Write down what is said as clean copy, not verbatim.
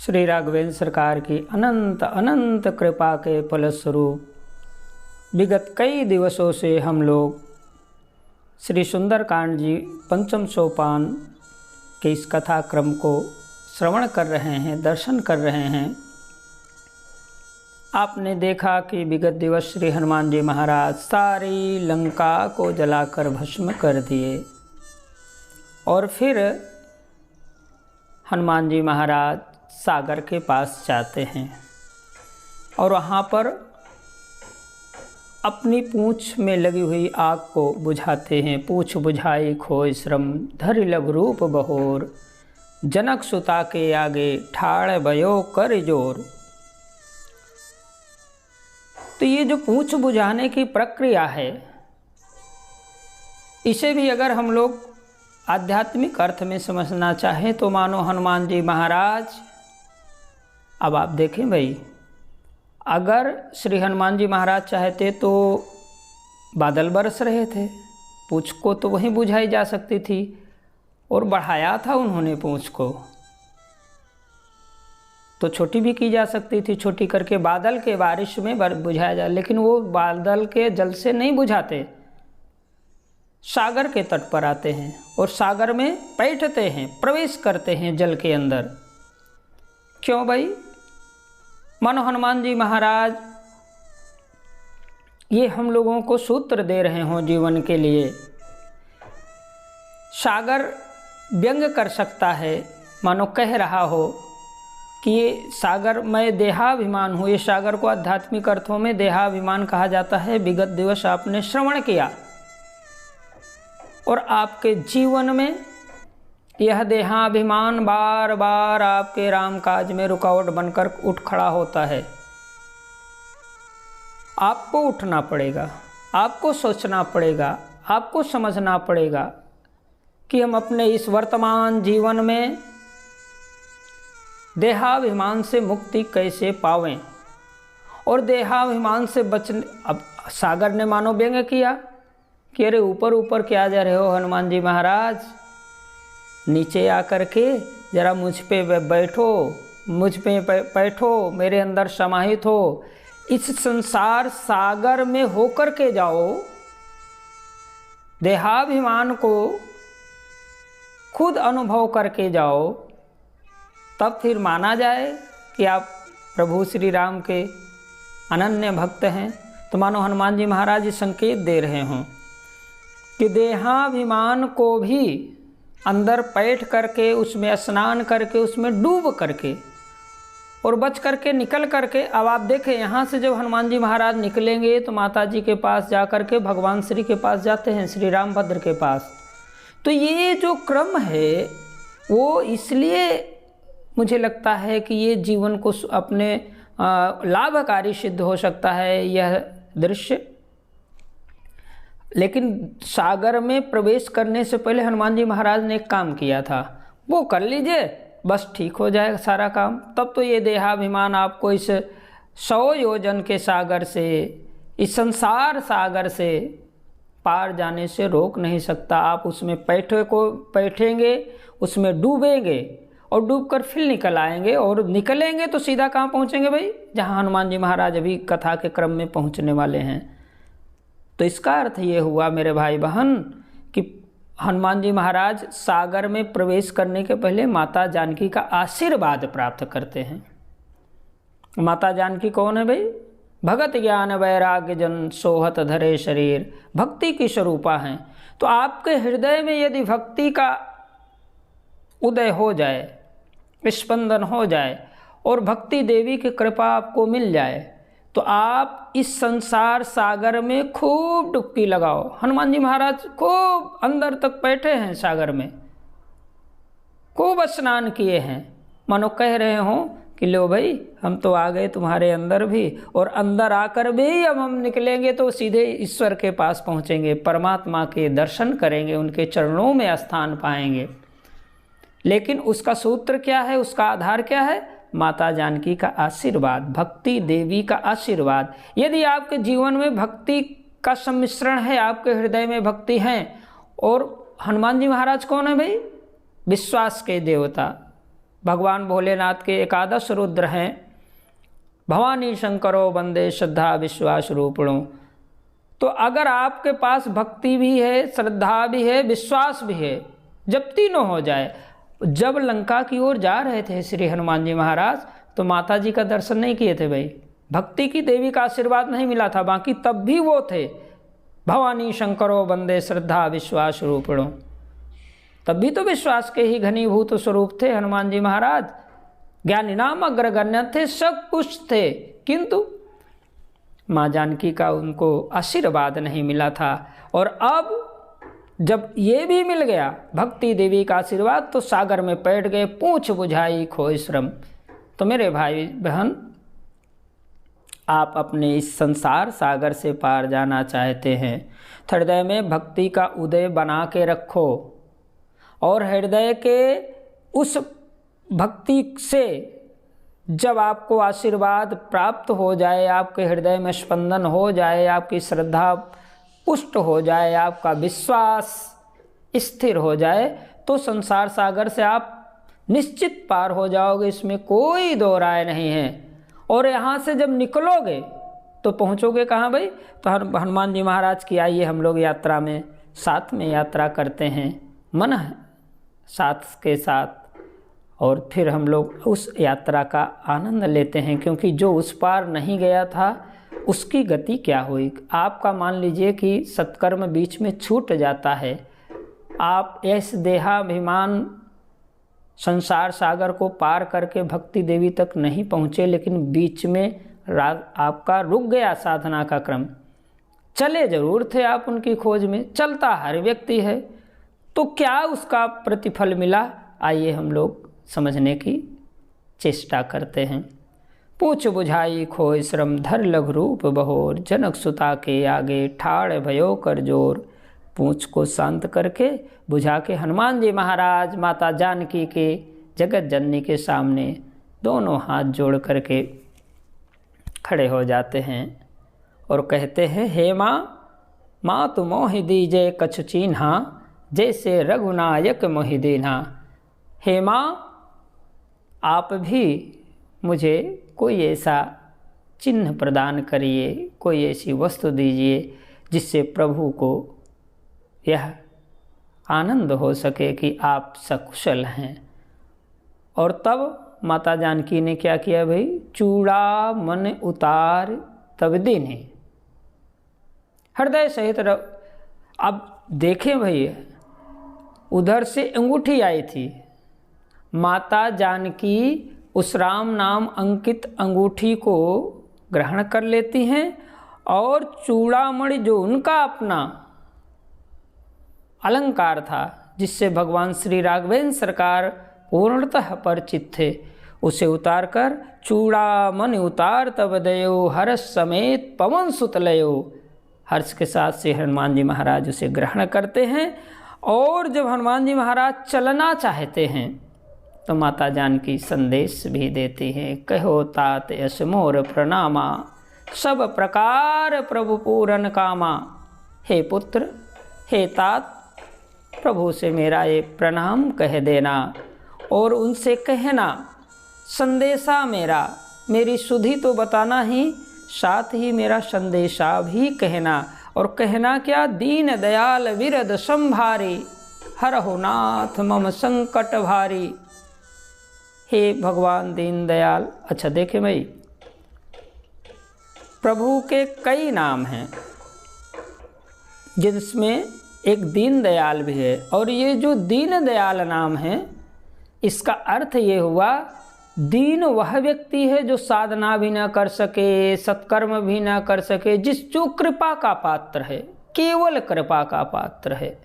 श्री राघवेंद्र सरकार की अनंत अनंत कृपा के फलस्वरूप विगत कई दिवसों से हम लोग श्री सुंदरकांड जी पंचम सोपान के इस कथा क्रम को श्रवण कर रहे हैं, दर्शन कर रहे हैं। आपने देखा कि विगत दिवस श्री हनुमान जी महाराज सारी लंका को जलाकर भस्म कर दिए और फिर हनुमान जी महाराज सागर के पास जाते हैं और वहाँ पर अपनी पूँछ में लगी हुई आग को बुझाते हैं। पूँछ बुझाई खोय श्रम, धरि लघु रूप बहोर, जनक सुता के आगे ठाड़ भयो कर जोर। तो ये जो पूँछ बुझाने की प्रक्रिया है, इसे भी अगर हम लोग आध्यात्मिक अर्थ में समझना चाहें तो मानो हनुमान जी महाराज, अब आप देखें भाई, अगर श्री हनुमान जी महाराज चाहते तो बादल बरस रहे थे, पूँछ को तो वहीं बुझाई जा सकती थी और बढ़ाया था उन्होंने पूँछ को, तो छोटी भी की जा सकती थी, छोटी करके बादल के बारिश में बुझाया जाए। लेकिन वो बादल के जल से नहीं बुझाते, सागर के तट पर आते हैं और सागर में बैठते हैं, प्रवेश करते हैं जल के अंदर। क्यों भाई? मानो हनुमान जी महाराज ये हम लोगों को सूत्र दे रहे हों जीवन के लिए। सागर व्यंग कर सकता है, मानो कह रहा हो कि ये सागर मैं देहाभिमान हूँ। ये सागर को आध्यात्मिक अर्थों में देहाभिमान कहा जाता है। विगत दिवस आपने श्रवण किया और आपके जीवन में यह देहाभिमान बार बार आपके राम काज में रुकावट बनकर उठ खड़ा होता है। आपको उठना पड़ेगा, आपको सोचना पड़ेगा, आपको समझना पड़ेगा कि हम अपने इस वर्तमान जीवन में देहाभिमान से मुक्ति कैसे पावें और देहाभिमान से बचने। अब सागर ने मानो व्यंग किया कि अरे ऊपर ऊपर क्या जा रहे हो हनुमान जी महाराज, नीचे आकर के जरा मुझ पे बैठो, मुझ पे बैठो, मेरे अंदर समाहित हो, इस संसार सागर में होकर के जाओ, देहाभिमान को खुद अनुभव करके जाओ, तब फिर माना जाए कि आप प्रभु श्री राम के अनन्य भक्त हैं। तो मानो हनुमान जी महाराज ये संकेत दे रहे हों कि देहाभिमान को भी अंदर बैठ करके, उसमें स्नान करके, उसमें डूब करके और बच करके निकल करके। अब आप देखें, यहाँ से जब हनुमान जी महाराज निकलेंगे तो माता जी के पास जा करके भगवान श्री के पास जाते हैं, श्री रामभद्र के पास। तो ये जो क्रम है वो इसलिए मुझे लगता है कि ये जीवन को अपने लाभकारी सिद्ध हो सकता है यह दृश्य। लेकिन सागर में प्रवेश करने से पहले हनुमान जी महाराज ने एक काम किया था, वो कर लीजिए, बस ठीक हो जाएगा सारा काम। तब तो ये देहाभिमान आपको इस 100 योजन के सागर से, इस संसार सागर से पार जाने से रोक नहीं सकता। आप उसमें बैठेंगे, उसमें डूबेंगे और डूबकर फिर निकल आएंगे और निकलेंगे तो सीधा कहाँ पहुँचेंगे भाई? जहाँ हनुमान जी महाराज अभी कथा के क्रम में पहुँचने वाले हैं। तो इसका अर्थ ये हुआ मेरे भाई बहन कि हनुमान जी महाराज सागर में प्रवेश करने के पहले माता जानकी का आशीर्वाद प्राप्त करते हैं। माता जानकी कौन है भाई? भगत ज्ञान वैराग्य जन सोहत धरे शरीर, भक्ति की स्वरूपा हैं। तो आपके हृदय में यदि भक्ति का उदय हो जाए, स्पंदन हो जाए और भक्ति देवी की कृपा आपको मिल जाए तो आप इस संसार सागर में खूब डुबकी लगाओ। हनुमान जी महाराज खूब अंदर तक बैठे हैं सागर में, खूब स्नान किए हैं, मानो कह रहे हों कि लो भाई हम तो आ गए तुम्हारे अंदर भी, और अंदर आकर भी अब हम निकलेंगे तो सीधे ईश्वर के पास पहुँचेंगे, परमात्मा के दर्शन करेंगे, उनके चरणों में स्थान पाएंगे। लेकिन उसका सूत्र क्या है, उसका आधार क्या है? माता जानकी का आशीर्वाद, भक्ति देवी का आशीर्वाद। यदि आपके जीवन में भक्ति का सम्मिश्रण है, आपके हृदय में भक्ति है, और हनुमान जी महाराज कौन है भाई? विश्वास के देवता, भगवान भोलेनाथ के एकादश रुद्र हैं। भवानी शंकरो वंदे श्रद्धा विश्वास रूपिणो। तो अगर आपके पास भक्ति भी है, श्रद्धा भी है, विश्वास भी है, जब तीनों हो जाए। जब लंका की ओर जा रहे थे श्री हनुमान जी महाराज तो माता जी का दर्शन नहीं किए थे भाई, भक्ति की देवी का आशीर्वाद नहीं मिला था, बाकी तब भी वो थे भवानी शंकरो वंदे श्रद्धा विश्वास रूपिणो। तब भी तो विश्वास के ही घनीभूत स्वरूप थे हनुमान जी महाराज, ज्ञानी नाम अग्रगण्य थे, सब कुछ थे, किंतु माँ जानकी का उनको आशीर्वाद नहीं मिला था। और अब जब ये भी मिल गया भक्ति देवी का आशीर्वाद तो सागर में बैठ गए, पूछ बुझाई खोई श्रम। तो मेरे भाई बहन, आप अपने इस संसार सागर से पार जाना चाहते हैं, हृदय में भक्ति का उदय बना के रखो और हृदय के उस भक्ति से जब आपको आशीर्वाद प्राप्त हो जाए, आपके हृदय में स्पंदन हो जाए, आपकी श्रद्धा पुष्ट हो जाए, आपका विश्वास स्थिर हो जाए, तो संसार सागर से आप निश्चित पार हो जाओगे, इसमें कोई दो राय नहीं है। और यहाँ से जब निकलोगे तो पहुँचोगे कहाँ भाई? तो हनुमान जी महाराज की आइए हम लोग यात्रा में साथ में यात्रा करते हैं, मन साथ के साथ, और फिर हम लोग उस यात्रा का आनंद लेते हैं, क्योंकि जो उस पार नहीं गया था उसकी गति क्या हुई। आपका मान लीजिए कि सत्कर्म बीच में छूट जाता है, आप इस देहाभिमान संसार सागर को पार करके भक्ति देवी तक नहीं पहुँचे, लेकिन बीच में आपका रुक गया साधना का क्रम। चले जरूर थे आप उनकी खोज में, चलता हर व्यक्ति है, तो क्या उसका प्रतिफल मिला, आइए हम लोग समझने की चेष्टा करते हैं। पूछ बुझाई खोय श्रम धर लघु रूप बहोर, जनक सुता के आगे ठाड़ भयो कर जोर। पूछ को शांत करके बुझा के हनुमान जी महाराज माता जानकी के जगत जननी के सामने दोनों हाथ जोड़ करके खड़े हो जाते हैं और कहते हैं, हे माँ तु मोहि दीजे कछु चीन्हा, जैसे रघुनायक मोहि दीन्हा। हे माँ, आप भी मुझे कोई ऐसा चिन्ह प्रदान करिए, कोई ऐसी वस्तु दीजिए जिससे प्रभु को यह आनंद हो सके कि आप सकुशल हैं। और तब माता जानकी ने क्या किया भाई? चूड़ा मन उतार तब दीन्हे, हृदय सहित। अब देखें भाई, उधर से अंगूठी आई थी, माता जानकी उस राम नाम अंकित अंगूठी को ग्रहण कर लेती हैं और चूड़ामणि जो उनका अपना अलंकार था, जिससे भगवान श्री राघवेंद्र सरकार पूर्णतः परिचित थे, उसे उतार कर चूड़ामणि उतार तब दयो, हर्ष समेत पवन सुत लयो। हर्ष के साथ से हनुमान जी महाराज उसे ग्रहण करते हैं। और जब हनुमान जी महाराज चलना चाहते हैं तो माता जानकी संदेश भी देती हैं, कहो तात यश मोर प्रणामा, सब प्रकार प्रभु पूरन कामा। हे पुत्र, हे तात, प्रभु से मेरा ये प्रणाम कह देना और उनसे कहना, संदेशा मेरी सुधि तो बताना ही, साथ ही मेरा संदेशा भी कहना। और कहना क्या? दीन दयाल विरद संभारी, हरहु नाथ मम संकट भारी। हे भगवान दीन दयाल। अच्छा देखें भाई, प्रभु के कई नाम हैं जिसमें एक दीन दयाल भी है, और ये जो दीन दयाल नाम है इसका अर्थ ये हुआ, दीन वह व्यक्ति है जो साधना भी ना कर सके, सत्कर्म भी ना कर सके, जो कृपा का पात्र है, केवल कृपा का पात्र है।